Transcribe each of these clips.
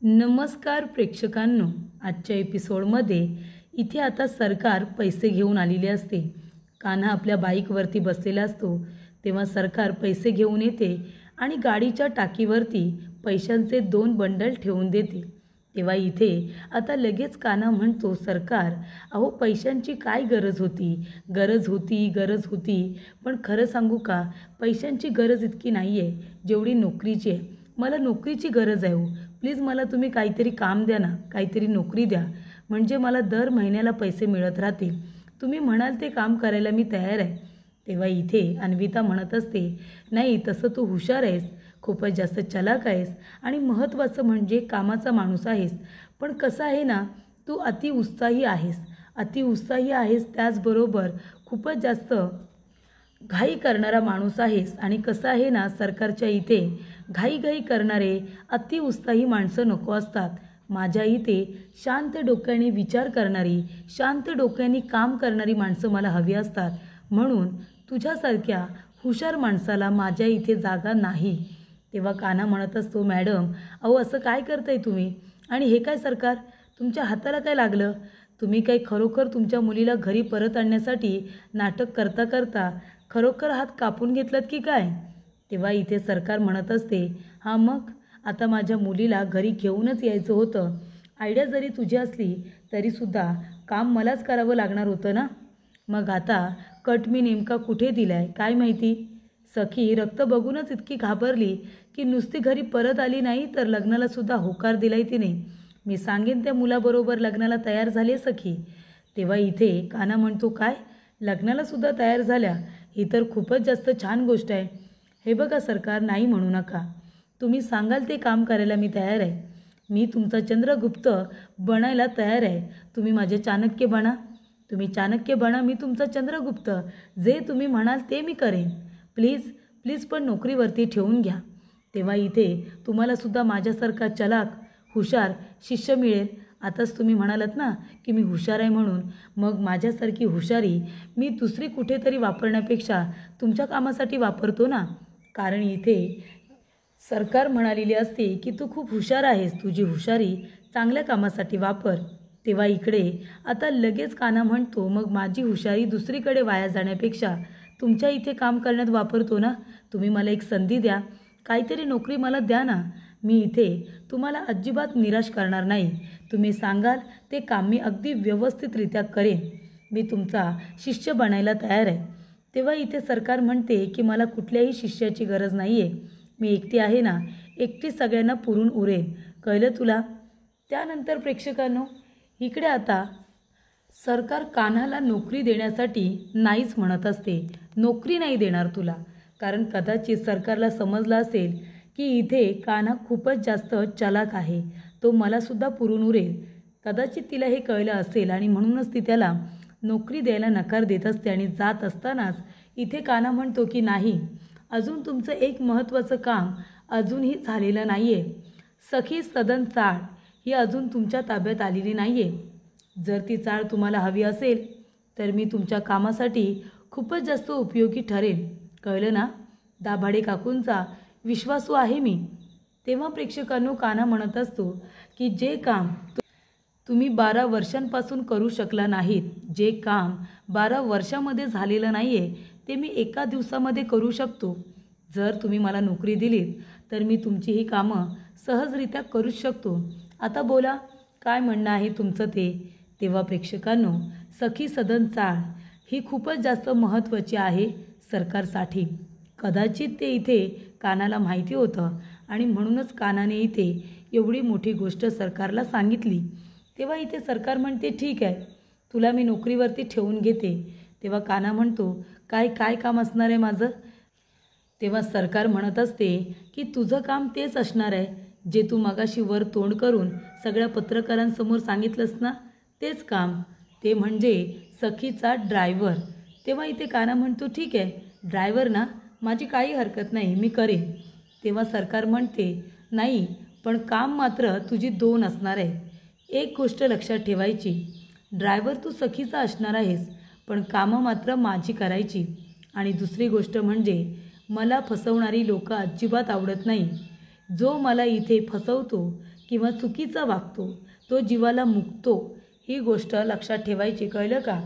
नमस्कार प्रेक्षकांनो, आजच्या एपिसोडमध्ये इथे आता सरकार पैसे घेऊन आलेले असते. कान्हा आपल्या बाईकवरती बसलेला असतो तेव्हा सरकार पैसे घेऊन येते आणि गाडीच्या टाकीवरती पैशांचे 2 बंडल ठेवून देते. तेव्हा इथे आता लगेच कान्हा म्हणतो, सरकार अहो पैशांची काय गरज होती. पण खरं सांगू का, पैशांची गरज इतकी नाही आहे जेवढी नोकरीची आहे. मला नोकरीची गरज आहे हो. प्लीज मला तुम्ही काहीतरी काम द्या ना, काहीतरी नोकरी द्या, म्हणजे मला दर महिन्याला पैसे मिळत राहतील. तुम्ही म्हणाल ते काम करायला मी तयार आहे. तेव्हा इथे अन्विता म्हणत असते, नाही तसं तू हुशार आहेस, खूपच जास्त चलाक आहेस आणि महत्त्वाचं म्हणजे कामाचा माणूस आहेस. पण कसं आहे ना, तू अतिउत्साही आहेस, त्याचबरोबर खूपच जास्त घाई करणारा माणूस आहेस. आणि कसं आहे ना, सरकारच्या इथे घाई करणारे अतिउत्साही माणसं नको असतात. माझ्या इथे शांत डोक्याने विचार करणारी, शांत डोक्याने काम करणारी माणसं मला हवी असतात. म्हणून तुझ्यासारख्या हुशार माणसाला माझ्या इथे जागा नाही. तेव्हा कान्हा म्हणत असतो, मॅडम अहो असं काय करताय तुम्ही, आणि हे काय सरकार, तुमच्या हाताला काय लागलं? तुम्ही काही खरोखर तुमच्या मुलीला घरी परत आणण्यासाठी नाटक करता करता खरोखर हात कापून घेतलात की काय? तेव्हा इथे सरकार म्हणत असते, हां मग आता माझ्या मुलीला घरी घेऊनच यायचं होतं. आयडिया जरी तुझी असली तरीसुद्धा काम मलाच करावं लागणार होतं ना. मग आता कट मी नेमका कुठे दिलाय काय माहिती. सखी रक्त बघूनच इतकी घाबरली की नुसती घरी परत आली नाही तर लग्नाला सुद्धा होकार दिलाय तिने. मी सांगेन त्या मुलाबरोबर लग्नाला तयार झाले सखी. तेव्हा इथे कान्हा म्हणतो, काय लग्नाला सुद्धा तयार झाल्या, ही तर खूपच जास्त छान गोष्ट आहे. हे बघा सरकार, नाही म्हणू नका. तुम्ही सांगाल ते काम करायला मी तयार आहे. मी तुमचा चंद्रगुप्त बनायला तयार आहे. तुम्ही माझे चाणक्य बना, मी तुमचा चंद्रगुप्त. जे तुम्ही म्हणाल ते मी करेन. प्लीज पण नोकरीवरती ठेवून घ्या. तेव्हा इथे तुम्हालासुद्धा माझ्यासारखा चलाक हुशार शिष्य मिळेल. आताच तुम्ही म्हणालात ना की मी हुशार आहे म्हणून, मग माझ्यासारखी हुशारी मी दुसरी कुठेतरी वापरण्यापेक्षा तुमच्या कामासाठी वापरतो ना. कारण इथे सरकार म्हणालेली असते की तू खूप हुशार आहेस, तुझी हुशारी चांगल्या कामासाठी वापर. तेव्हा इकडे आता लगेच कान्हा म्हणतो, मग माझी हुशारी दुसरीकडे वाया जाण्यापेक्षा तुमच्या इथे काम करण्यात वापरतो ना. तुम्ही मला एक संधी द्या, काहीतरी नोकरी मला द्या ना. मी इथे तुम्हाला अजिबात निराश करणार नाही. तुम्ही सांगाल ते काम मी अगदी व्यवस्थितरित्या करेन. मी तुमचा शिष्य बनायला तयार आहे. तेव्हा इथे सरकार म्हणते की मला कुठल्याही शिष्याची गरज नाही आहे. मी एकटी आहे ना, एकटी सगळ्यांना पुरून उरेन. कळलं तुला? त्यानंतर प्रेक्षकांनो, इकडे आता सरकार कान्हाला नोकरी देण्यासाठी नाहीच म्हणत असते. नोकरी नाही देणार तुला, कारण कदाचित सरकारला समजलं असेल की इथे कान्हा खूपच जास्त चलाक आहे, तो मलासुद्धा पुरून उरेल. कदाचित तिला हे कळलं असेल आणि म्हणूनच ती त्याला नोकरी द्यायला नकार देत असते. आणि जात असतानाच इथे कान्हा म्हणतो की नाही, अजून तुमचं एक महत्त्वाचं काम अजूनही झालेलं नाही आहे. सखी सदन चाळ ही अजून तुमच्या ताब्यात आलेली नाही आहे. जर ती चाळ तुम्हाला हवी असेल तर मी तुमच्या कामासाठी खूपच जास्त उपयोगी ठरेल. कळलं ना? दाभाडे काकूंचा विश्वासू आहे मी. तेव्हा प्रेक्षकांनो, कान्हा म्हणत असतो की जे काम तुम्ही 12 वर्षांपासून करू शकला नाहीत, जे काम 12 वर्षामध्ये झालेलं नाही आहे, ते मी एका दिवसामध्ये करू शकतो. जर तुम्ही मला नोकरी दिलीत तर मी तुमची ही कामं सहजरित्या करू शकतो. आता बोला, काय म्हणणं आहे तुमचं ते. तेव्हा प्रेक्षकांनो, सखी सदन चाळ ही खूपच जास्त महत्त्वाची आहे सरकारसाठी. कदाचित ते इथे कान्हाला माहिती होतं आणि म्हणूनच कान्हाने इथे एवढी मोठी गोष्ट सरकारला सांगितली. तेव्हा इथे सरकार म्हणते, ठीक आहे, तुला मी नोकरीवरती ठेवून घेते. तेव्हा कान्हा म्हणतो, काय काम असणार आहे माझं? तेव्हा सरकार म्हणत असते की तुझं काम तेच असणार आहे जे तू मगाशी वर तोंड करून सगळ्या पत्रकारांसमोर सांगितलंस ना, तेच काम, ते म्हणजे सखीचा ड्रायव्हर. तेव्हा इथे कान्हा म्हणतो, ठीक आहे ड्रायव्हर ना, माझी काही हरकत नाही, मी करेन. तेव्हा सरकार म्हणते, नाही पण काम मात्र तुझी 2 असणार आहे. एक गोष्ट लक्षात ठेवायची, ड्रायव्हर तू सखीचा असणार आहेस, पण कामं मात्र माझी करायची. आणि दुसरी गोष्ट म्हणजे मला फसवणारी लोकं अजिबात आवडत नाही. जो मला इथे फसवतो किंवा चुकीचा वागतो तो जीवाला मुकतो, ही गोष्ट लक्षात ठेवायची, कळलं का?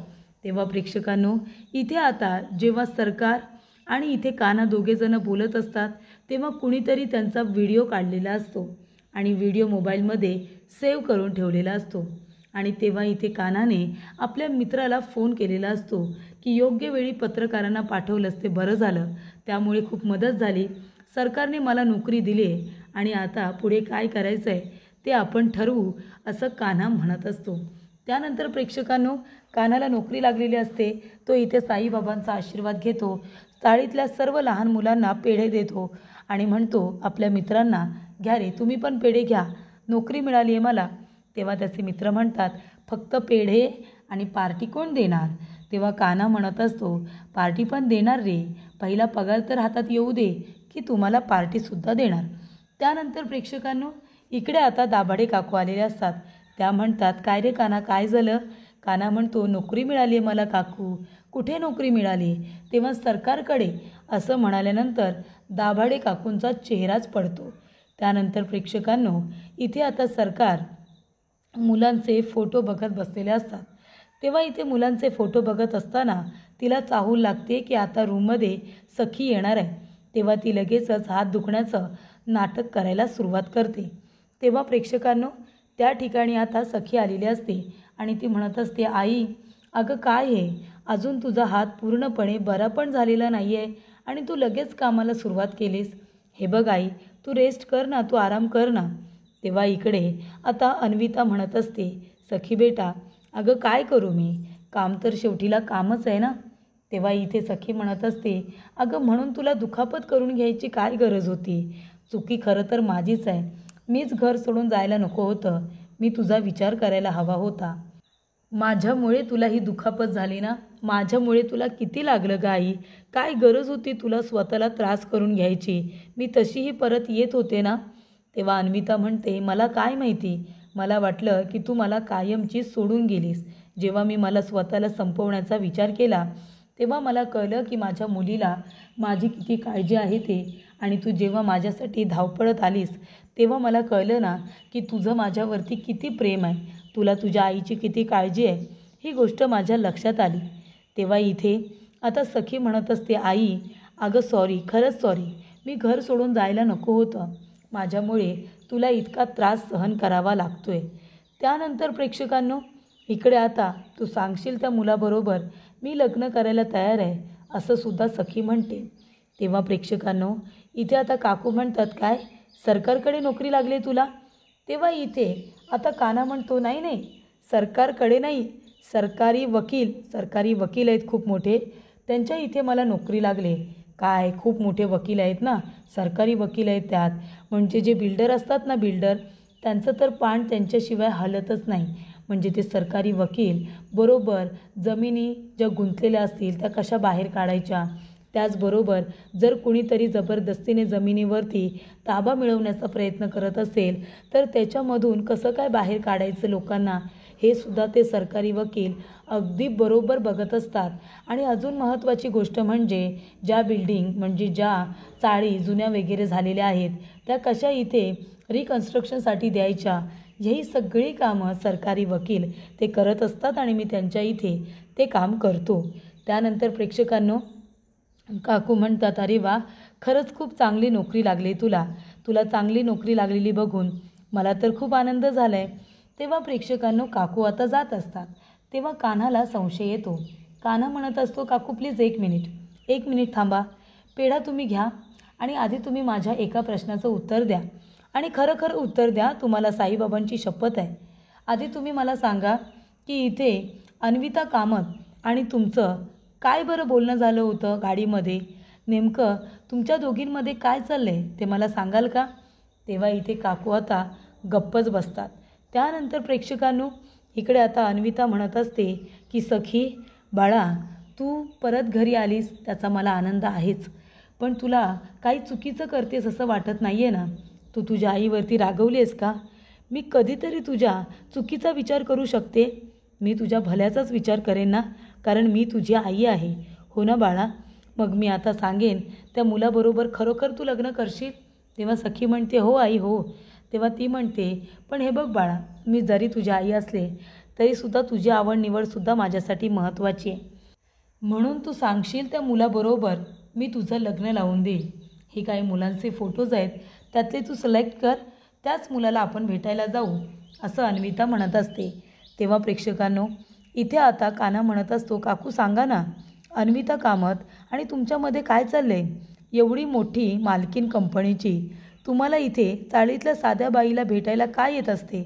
तेव्हा प्रेक्षकांनो, इथे आता जेव्हा सरकार आणि इथे कान्हा दोघेजणं बोलत असतात तेव्हा कुणीतरी त्यांचा व्हिडिओ काढलेला असतो आणि व्हिडिओ मोबाईलमध्ये सेव्ह करून ठेवलेला असतो. आणि तेव्हा इथे कान्हाने आपल्या मित्राला फोन केलेला असतो की योग्य वेळी पत्रकारांना पाठवलंच ते बरं झालं, त्यामुळे खूप मदत झाली. सरकारने मला नोकरी दिली आहे आणि आता पुढे काय करायचं आहे ते आपण ठरवू, असं कान्हा म्हणत असतो. त्यानंतर प्रेक्षकांनो, कान्हाला नोकरी लागलेली असते. तो इथे साईबाबांचा आशीर्वाद घेतो, चाळीतल्या सर्व लहान मुलांना पेढे देतो आणि म्हणतो आपल्या मित्रांना, घ्या रे तुम्ही पण पेढे घ्या, नोकरी मिळाली आहे मला. तेव्हा त्याचे मित्र म्हणतात, फक्त पेढे आणि पार्टी कोण देणार? तेव्हा कान्हा म्हणत असतो, पार्टी पण देणार रे, पहिला पगार तर हातात येऊ दे की तुम्हाला पार्टीसुद्धा देणार. त्यानंतर प्रेक्षकांनो, इकडे आता दाभाडे काकू आलेले असतात. त्या म्हणतात, काय रे कान्हा, काय झालं? कान्हा म्हणतो, नोकरी मिळाली आहे मला काकू. कुठे नोकरी मिळाली? तेव्हा सरकारकडे, असं म्हणाल्यानंतर दाभाडे काकूंचा चेहराच पडतो. त्यानंतर प्रेक्षकांनो, इथे आता सरकार मुलांचे फोटो बघत बसलेले असतात. तेव्हा इथे मुलांचे फोटो बघत असताना तिला चाहूल लागते की आता रूममध्ये सखी येणार आहे. तेव्हा ती लगेचच हात दुखण्याचं नाटक करायला सुरुवात करते. तेव्हा प्रेक्षकांनो, त्या ठिकाणी आता सखी आलेली असते आणि ती म्हणत असते, आई अगं काय आहे, अजून तुझा हात पूर्णपणे बरा पण झालेला नाही आहे आणि तू लगेच कामाला सुरुवात केलीस. हे बघ आई, तू रेस्ट कर ना, तू आराम कर ना. तेव्हा इकडे आता अन्विता म्हणत असते, सखी बेटा अगं काय करू मी, काम तर शेवटीला कामच आहे ना. तेव्हा इथे सखी म्हणत असते, अगं म्हणून तुला दुखापत करून घ्यायची काय गरज होती? चुकी खरं तर माझीच आहे, मीच घर सोडून जायला नको होतं, मी तुझा विचार करायला हवा होता. माझ्यामुळे तुला ही दुखापत झाली ना, माझ्यामुळे तुला किती लागलं ग आई, काय गरज होती तुला स्वतःला त्रास करून घ्यायची, मी तशीही परत येत होते ना. तेव्हा अन्विता म्हणते, मला काय माहिती, मला वाटलं की तू मला कायमची सोडून गेलीस. जेव्हा मी मला स्वतःला संपवण्याचा विचार केला तेव्हा मला कळलं की माझ्या मुलीला माझी किती काळजी आहे ते, आणि तू जेव्हा माझ्यासाठी धावपळत आलीस तेव्हा मला कळलं ना की तुझं माझ्यावरती किती प्रेम आहे, तुला तुझ्या आईची किती काळजी आहे, ही गोष्ट माझ्या लक्षात आली. तेव्हा इथे आता सखी म्हणत असते, आई अगं सॉरी, खरंच सॉरी, मी घर सोडून जायला नको होतं, माझ्यामुळे तुला इतका त्रास सहन करावा लागतोय. त्यानंतर प्रेक्षकांनो, इकडे आता तू सांगशील त्या मुलाबरोबर मी लग्न करायला तयार आहे, असं सुद्धा सखी म्हणते. तेव्हा प्रेक्षकांनो, इथे आता काकू म्हणतात, काय सरकारकडे नोकरी लागली तुला? तेव्हा इथे आता कान्हा म्हणतो, नाही नाही, सरकारकडे नाही, सरकारी वकील आहेत खूप मोठे, त्यांच्या इथे मला नोकरी लागले. काय खूप मोठे वकील आहेत ना, सरकारी वकील आहेत त्यात, म्हणजे जे बिल्डर असतात ना, बिल्डर, त्यांचं तर पान त्यांच्याशिवाय हलतच नाही. म्हणजे ते सरकारी वकील बरोबर जमिनी ज्या गुंतलेल्या असतील त्या कशा बाहेर काढायच्या, त्याचबरोबर जर कुणीतरी जबरदस्तीने जमिनीवरती ताबा मिळवण्याचा प्रयत्न करत असेल तर त्याच्यामधून कसं काय बाहेर काढायचं लोकांना, हे सुद्धा ते सरकारी वकील अगदी बरोबर बघत असतात. आणि अजून महत्त्वाची गोष्ट म्हणजे ज्या बिल्डिंग म्हणजे ज्या चाळी जुन्या वगैरे झालेल्या आहेत त्या कशा इथे रिकन्स्ट्रक्शनसाठी द्यायच्या, ही सगळी कामं सरकारी वकील ते करत असतात आणि मी त्यांच्या इथे ते काम करतो. त्यानंतर प्रेक्षकांनो, काकू म्हणतात, अरे वा, खरंच खूप चांगली नोकरी लागली तुला चांगली नोकरी लागलेली बघून मला तर खूप आनंद झाला आहे. तेव्हा प्रेक्षकांनो, काकू आता जात असतात. तेव्हा कान्हाला संशय येतो. कान्हा म्हणत असतो, काकू प्लीज एक मिनिट थांबा, पेढा तुम्ही घ्या आणि आधी तुम्ही माझ्या एका प्रश्नाचं उत्तर द्या आणि खरं उत्तर द्या, तुम्हाला साईबाबांची शपथ आहे. आधी तुम्ही मला सांगा की इथे अन्विता कामत आणि तुमचं काय बरं बोलणं झालं होतं गाडीमध्ये, नेमकं तुमच्या दोघींमध्ये काय चाललं आहे ते मला सांगाल का? तेव्हा इथे काकू आता गप्पच बसतात. त्यानंतर प्रेक्षकांनो, इकडे आता अन्विता म्हणत असते की सखी बाळा, तू परत घरी आलीस त्याचा मला आनंद आहेच, पण तुला काही चुकीचं करतेस असं वाटत नाही आहे ना? तू तुझ्या आईवरती रागवली आहेस का? मी कधीतरी तुझ्या चुकीचा विचार करू शकते, मी तुझ्या भल्याचाच विचार करेन ना, कारण मी तुझी आई आहे, हो ना बाळा? मग मी आता सांगेन त्या मुलाबरोबर खरोखर तू लग्न करशील? तेव्हा सखी म्हणते, हो आई हो, तेव्हा ती म्हणते, पण हे बघ बाळा, मी जरी तुझी आई असले तरीसुद्धा तुझी आवड निवडसुद्धा माझ्यासाठी महत्त्वाची आहे. म्हणून तू सांगशील त्या मुलाबरोबर मी तुझं लग्न लावून देईल. हे काही मुलांचे फोटोज आहेत, त्यातले तू सिलेक्ट कर, त्याच मुलाला आपण भेटायला जाऊ, असं अन्विता म्हणत असते. तेव्हा प्रेक्षकांनो, इथे आता कान्हा म्हणत असतो, काकू सांगा ना, अन्विता कामत आणि तुमच्यामध्ये काय चाललं आहे? एवढी मोठी मालकीन कंपनीची तुम्हाला इथे चाळीतल्या साध्या बाईला भेटायला काय येत असते?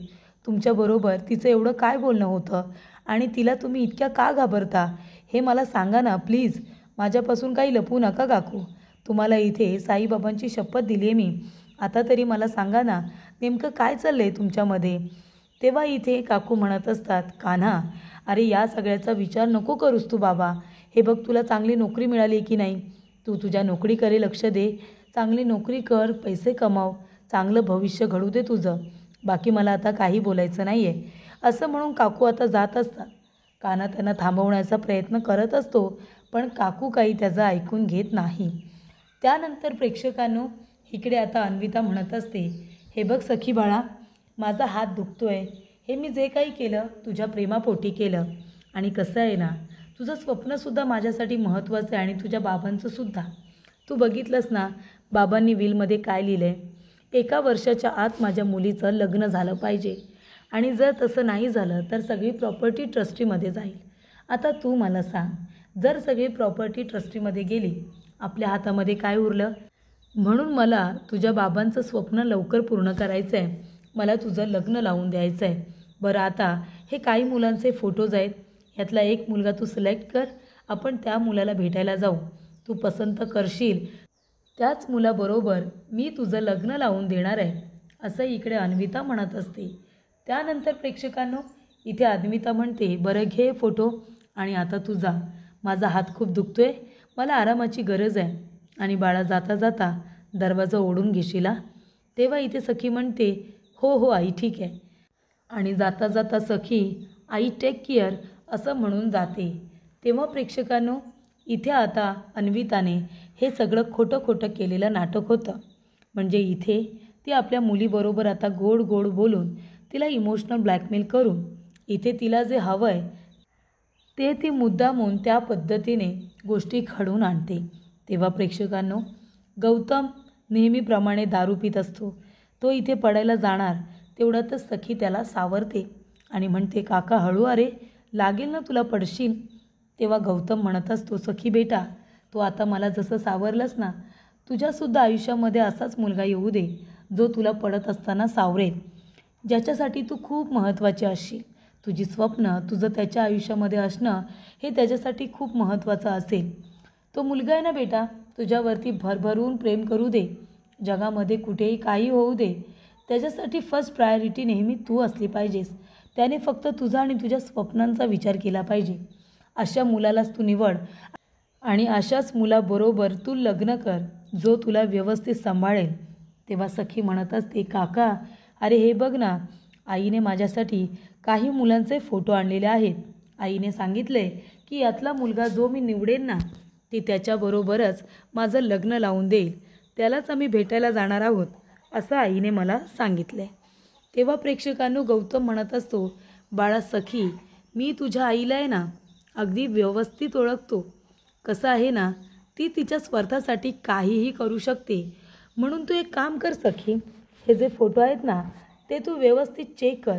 तुमच्याबरोबर तिचं एवढं काय बोलणं होतं आणि तिला तुम्ही इतक्या का घाबरता? हे मला सांगा ना प्लीज. माझ्यापासून काही लपवू नका काकू. तुम्हाला इथे साईबाबांची शपथ दिली आहे मी. आता तरी मला सांगा ना, नेमकं काय चाललं आहे तुमच्यामध्ये? तेव्हा इथे काकू म्हणत असतात, कान्हा, अरे या सगळ्याचा विचार नको करूस तू बाबा. हे बघ, तुला चांगली नोकरी मिळाली की नाही? तू तुझ्या नोकरीकडे लक्ष दे. चांगली नोकरी कर, पैसे कमाव, चांगलं भविष्य घडू दे तुझं. बाकी मला आता काही बोलायचं नाही आहे. असं म्हणून काकू आता जात असतात. कान्हा त्यांना थांबवण्याचा प्रयत्न करत असतो, पण काकू काही त्याचं ऐकून घेत नाही. त्यानंतर प्रेक्षकांनो, इकडे आता अन्विता म्हणत असते, हे बघ सखी बाळा, माझा हात दुखतोय. हे मी जे काही केलं तुझ्या प्रेमापोटी केलं. आणि कसं आहे ना, तुझं स्वप्नसुद्धा माझ्यासाठी महत्त्वाचं आहे आणि तुझ्या बाबांचंसुद्धा. तू बघितलंस ना, बाबांनी विलमध्ये काय लिहिलं आहे? 1 वर्षाच्या आत माझ्या मुलीचं लग्न झालं पाहिजे आणि जर तसं नाही झालं तर सगळी प्रॉपर्टी ट्रस्टीमध्ये जाईल. आता तू मला सांग, जर सगळी प्रॉपर्टी ट्रस्टीमध्ये गेली, आपल्या हातामध्ये काय उरलं? म्हणून मला तुझ्या बाबांचं स्वप्न लवकर पूर्ण करायचं आहे. मला तुझं लग्न लावून द्यायचं आहे. बरं, आता हे काही मुलांचे फोटोज आहेत, ह्यातला एक मुलगा तू सिलेक्ट कर, आपण त्या मुलाला भेटायला जाऊ. तू पसंत करशील त्याच मुलाबरोबर मी तुझं लग्न लावून देणार आहे, असं इकडे अन्विता म्हणत असते. त्यानंतर प्रेक्षकांनो, इथे अन्विता म्हणते, बरं घे फोटो आणि आता तू जा. माझा हात खूप दुखतोय, मला आरामाची गरज आहे. आणि बाळा, जाता जाता दरवाजा ओढून घेशील. तेव्हा इथे सखी म्हणते, हो हो आई, ठीक आहे. आणि जाता जाता सखी, आई टेक केअर, असं म्हणून जाते. तेव्हा प्रेक्षकांनो, इथे आता अन्विताने हे सगळं खोटं खोटं केलेलं नाटक होतं. म्हणजे इथे ती आपल्या मुलीबरोबर आता गोड गोड बोलून तिला इमोशनल ब्लॅकमेल करून इथे तिला जे हवं आहे ते ती मुद्दामून त्या पद्धतीने गोष्टी घडवून आणते. तेव्हा प्रेक्षकांनो, गौतम नेहमीप्रमाणे दारू पित असतो. तो इथे पडायला जाणार तेवढ्यातच सखी त्याला सावरते आणि म्हणते, काका हळू, अरे लागेल ना तुला, पडशील. तेव्हा गौतम म्हणत असतो, सखी बेटा, तो आता मला जसं सावरलंस ना, तुझ्यासुद्धा आयुष्यामध्ये असाच मुलगा येऊ दे, जो तुला पडत असताना सावरेल, ज्याच्यासाठी तू खूप महत्त्वाची असशील. तुझी स्वप्न तुझं त्याच्या आयुष्यामध्ये असणं हे त्याच्यासाठी खूप महत्त्वाचं असेल. तो मुलगा आहे ना बेटा, तुझ्यावरती भरभरून प्रेम करू दे. जगामध्ये कुठेही काही होऊ दे, त्याच्यासाठी फर्स्ट प्रायोरिटी नेहमी तू असली पाहिजेस. त्याने फक्त तुझा आणि तुझ्या स्वप्नांचा विचार केला पाहिजे. अशा मुलालाच तू निवड आणि अशाच मुलाबरोबर तू लग्न कर, जो तुला व्यवस्थित सांभाळेल. तेव्हा सखी म्हणत असते, काका, अरे हे बघ ना, आईने माझ्यासाठी काही मुलांचे फोटो आणलेले आहेत. आईने सांगितले की यातला मुलगा जो मी निवडेन ना, ते त्याच्याबरोबरच माझं लग्न लावून देईल. त्यालाच आम्ही भेटायला जाणार आहोत, असं आईने मला सांगितले. तेव्हा प्रेक्षकांनो, गौतम म्हणत असतो, बाळा सखी, मी तुझ्या आईला आहे ना अगदी व्यवस्थित ओळखतो. कसं आहे ना, ती तिच्या स्वार्थासाठी काहीही करू शकते. म्हणून तू एक काम कर सखी, हे जे फोटो आहेत ना, ते तू व्यवस्थित चेक कर.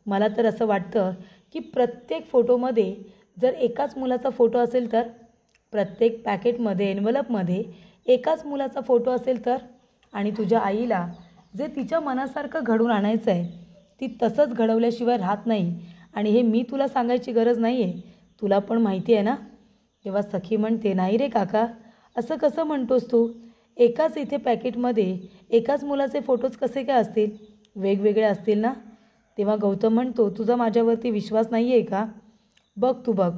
मला तर असं वाटतं की प्रत्येक फोटोमध्ये जर एकाच मुलाचा फोटो असेल तर, प्रत्येक पॅकेटमध्ये एन्व्हलपमध्ये एकाच मुलाचा फोटो असेल तर, आणि तुझ्या आईला जे तिच्या मनासारखं घडवून आणायचं आहे ती तसंच घडवल्याशिवाय राहत नाही. आणि हे मी तुला सांगायची गरज नाही आहे, तुला पण माहिती आहे ना. तेव्हा सखी म्हणते, नाही रे काका, असं कसं म्हणतोस तू? एकाच इथे पॅकेटमध्ये एकाच मुलाचे फोटोज कसे काय असतील? वेगवेगळे असतील ना. तेव्हा गौतम म्हणतो, तुझा माझ्यावरती विश्वास नाही आहे का? बघ, तू बघ,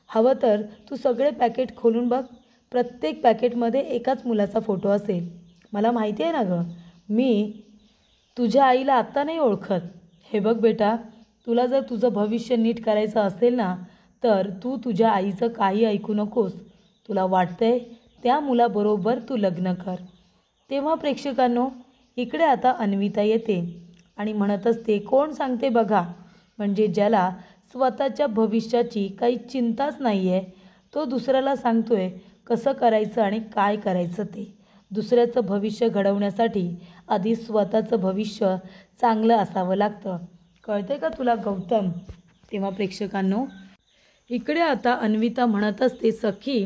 हवं तर तू सगळे पॅकेट खोलून बघ, प्रत्येक पॅकेटमध्ये एकाच मुलाचा फोटो असेल. मला माहिती आहे ना गं, मी तुझ्या आईला आत्ता नाही ओळखत. हे बघ बेटा, तुला जर तुझं भविष्य नीट करायचं असेल ना, तर तू तुझ्या आईचं काही ऐकू नकोस. तुला वाटतंय त्या मुलाबरोबर तू लग्न कर. तेव्हा प्रेक्षकांनो, इकडे आता अन्विता येते आणि म्हणत असते, कोण सांगते बघा, म्हणजे ज्याला स्वतःच्या भविष्याची काही चिंताच नाही आहे तो दुसऱ्याला सांगतोय कसं करायचं आणि काय करायचं ते. दुसऱ्याचं भविष्य घडवण्यासाठी आधी स्वतःचं भविष्य चांगलं असावं लागतं. कळतंय का तुला गौतम? तेव्हा प्रेक्षकांनो, इकडे आता अन्विता म्हणत असते, सखी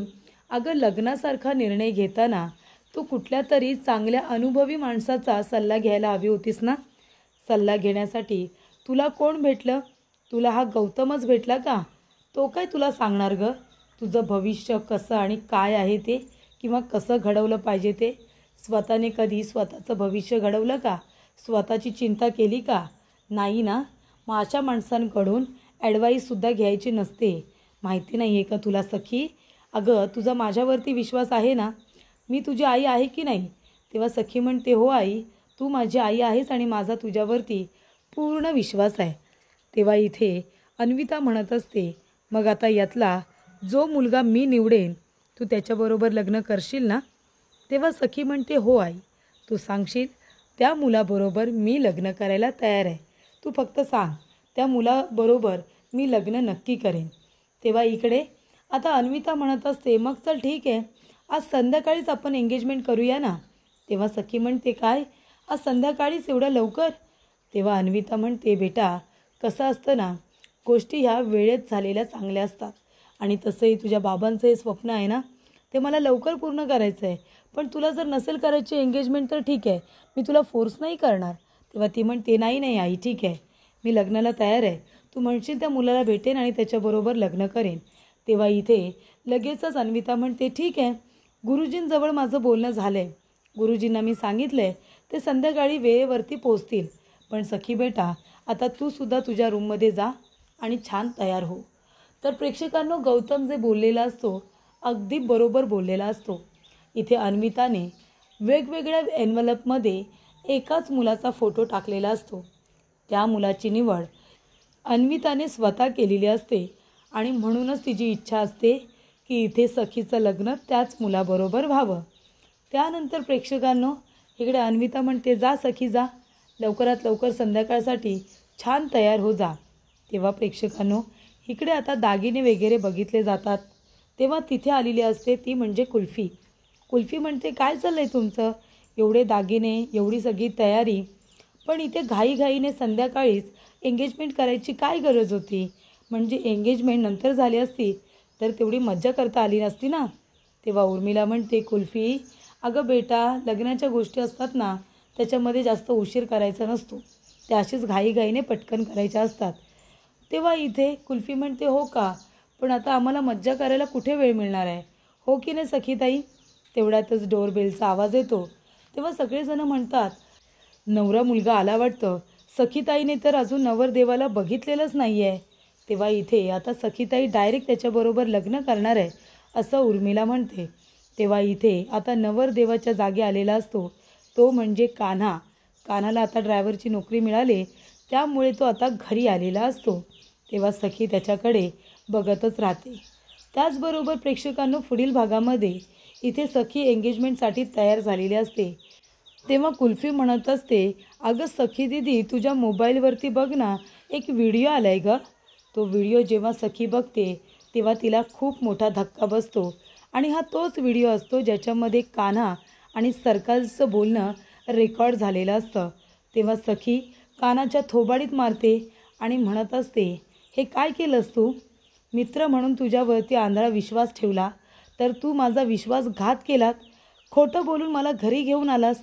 अगं लग्नासारखा निर्णय घेताना तू कुठल्या तरी चांगल्या अनुभवी माणसाचा सल्ला घ्यायला हवी होतीस ना. सल्ला घेण्यासाठी तुला कोण भेटलं? तुला हा गौतमच भेटला का? तो काय तुला सांगणार ग तुझं भविष्य कसं आणि काय आहे ते, किंवा कसं घडवलं पाहिजे ते? स्वतःने कधी स्वतःचं भविष्य घडवलं का? स्वतःची चिंता केली का? नाही ना. मग अशा माणसांकडून ॲडवाईससुद्धा घ्यायची नसते. माहिती नाही आहे का तुला सखी? अगं तुझा माझ्यावरती विश्वास आहे ना? मी तुझी आई आहे की नाही? तेव्हा सखी म्हणते, हो आई, तू माझी आई आहेस आणि माझा तुझ्यावरती पूर्ण विश्वास आहे. तेव्हा इथे अन्विता म्हणत असते, मग आता यातला जो मुलगा मी निवडेन तू त्याच्याबरोबर लग्न करशील ना? तेव्हा सखी म्हणते, हो आई, तू सांगशील त्या मुलाबरोबर मी लग्न करायला तयार आहे. तू फक्त सांग, त्या मुलाबरोबर मी लग्न नक्की करेन. तेव्हा इकडे आता अन्विता म्हणत असते, मग चल ठीक आहे, आज संध्याकाळीच आपण एंगेजमेंट करूया ना. तेव्हा सखी म्हणते, काय आज संध्याकाळीच एवढं लवकर? तेव्हा अन्विता म्हणते, बेटा कसं असतं ना, गोष्टी ह्या वेळेत झालेल्या चांगल्या असतात. आणि तसंही तुझ्या बाबांचं हे स्वप्न आहे ना, ते मला लवकर पूर्ण करायचं आहे. पण तुला जर नसेल करायची एंगेजमेंट तर ठीक आहे, मी तुला फोर्स नाही करणार. तेव्हा ती म्हणते, नाही नाही आई, ठीक आहे, मी लग्नाला तयार आहे. तू म्हणशील त्या मुलाला भेटेन आणि त्याच्याबरोबर लग्न करेन. तेव्हा इथे लगेचच अन्विता म्हणते, ठीक आहे, गुरुजींजवळ माझं बोलणं झालं आहे. गुरुजींना मी सांगितलं आहे, ते संध्याकाळी वेळेवरती पोचतील. पण सखी बेटा, आता तूसुद्धा तुझ्या रूममध्ये जा आणि छान तयार हो. तर प्रेक्षकांनो, गौतम जे बोललेला असतो अगदी बरोबर बोललेला असतो. इथे अन्विताने वेगवेगळ्या एन्व्हलपमध्ये एकाच मुलाचा फोटो टाकलेला असतो. त्या मुलाची निवड अन्विताने स्वतः केलेली असते आणि म्हणूनच तिची इच्छा असते की इथे सखीचं लग्न त्याच मुलाबरोबर व्हावं. त्यानंतर प्रेक्षकांनो, इकडे अन्विता म्हणते, जा सखी जा, लवकरात लवकर संध्याकाळसाठी छान तयार हो जा. तेव्हा प्रेक्षकांनो, इकडे आता दागिने वगैरे बघितले जातात. तेव्हा तिथे आलेली असते ती म्हणजे कुल्फी. कुल्फी म्हणते, काय चाललं आहे तुमचं? एवढे दागिने, एवढी सगळी तयारी, पण इथे घाईघाईने संध्याकाळीच एंगेजमेंट करायची काय गरज होती? म्हणजे एंगेजमेंट नंतर झाली असती तर तेवढी मज्जा करता आली नसती ना. तेव्हा उर्मिला म्हणते, कुल्फी अगं बेटा, लग्नाच्या गोष्टी असतात ना, त्याच्यामध्ये जास्त उशीर करायचा नसतो, त्या अशीच घाईघाईने पटकन करायच्या असतात. तेव्हा इथे कुल्फी म्हणते, हो का, पण आता आम्हाला मज्जा करायला कुठे वेळ मिळणार आहे, हो की नाही सखीताई? तेवढ्यातच डोरबेलचा आवाज येतो. तेव्हा सगळेजण म्हणतात, नवरा मुलगा आला वाटतं. सखीताईने तर अजून नवरदेवाला बघितलेलंच नाही आहे. तेव्हा इथे आता सखीताई डायरेक्ट त्याच्याबरोबर लग्न करणार आहे असं उर्मिला म्हणते. तेव्हा इथे आता नवरदेवाच्या जागी आलेला असतो तो म्हणजे कान्हा. कान्हाला आता ड्रायव्हरची नोकरी मिळाली, त्यामुळे तो आता घरी आलेला असतो. तेव्हा सखी त्याच्याकडे बघतच राहते. त्याचबरोबर प्रेक्षकांनो, पुढील भागामध्ये इथे सखी एंगेजमेंटसाठी तयार झालेली असते. तेव्हा कुल्फी म्हणत असते, अगं सखी दीदी, तुझ्या मोबाईलवरती बघ ना, एक व्हिडिओ आला आहे ग. तो व्हिडिओ जेव्हा सखी बघते तेव्हा तिला खूप मोठा धक्का बसतो आणि हा तोच व्हिडिओ असतो ज्याच्यामध्ये कान्हा आणि सरकारचं बोलणं रेकॉर्ड झालेलं असतं. तेव्हा सखी कानाच्या थोबाडीत मारते आणि म्हणत असते, हे काय केलंस तू? मित्र म्हणून तुझ्यावरती आंधळा विश्वास ठेवला, तर तू माझा विश्वासघात केलात. खोटं बोलून मला घरी घेऊन आलास.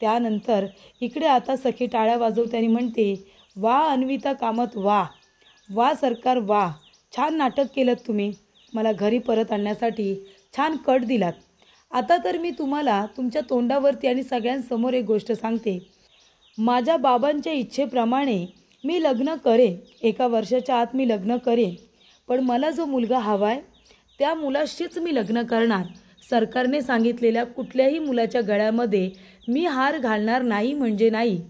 त्यानंतर इकडे आता सखी टाळ्या वाजवते आणि म्हणते, वा अन्विता कामत, वा वा सरकार, वा, छान नाटक केलं तुम्ही. मला घरी परत आणण्यासाठी छान कट दिलात. आता तर मी तुम्हाला तुमच्या तोंडावरती आणि सगळ्यांसमोर एक गोष्ट सांगते. माझ्या बाबांच्या इच्छेप्रमाणे मी लग्न करेन, 1 वर्षाच्या आत मी लग्न करेन. पण मला जो मुलगा हवा आहे त्या मुलाशीच मी लग्न करणार. सरकारने सांगितलेल्या कुठल्याही मुलाच्या गळ्यामध्ये मी हार घालणार नाही म्हणजे नाही.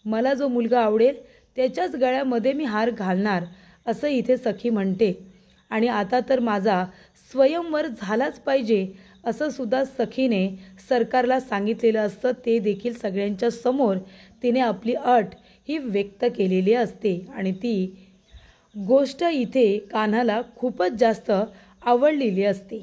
मला जो मुलगा आवडेल त्याच्याच गळ्यामध्ये मी हार घालणार, असं इथे सखी म्हणते. आणि आता तर माझा स्वयंवर झालाच पाहिजे असं सुद्धा सखीने सरकारला सांगितलेलं असतं. ते देखील सगळ्यांच्या समोर तिने आपली अट ही व्यक्त केलेली असते आणि ती गोष्ट इथे कान्हाला खूपच जास्त आवडलेली असते.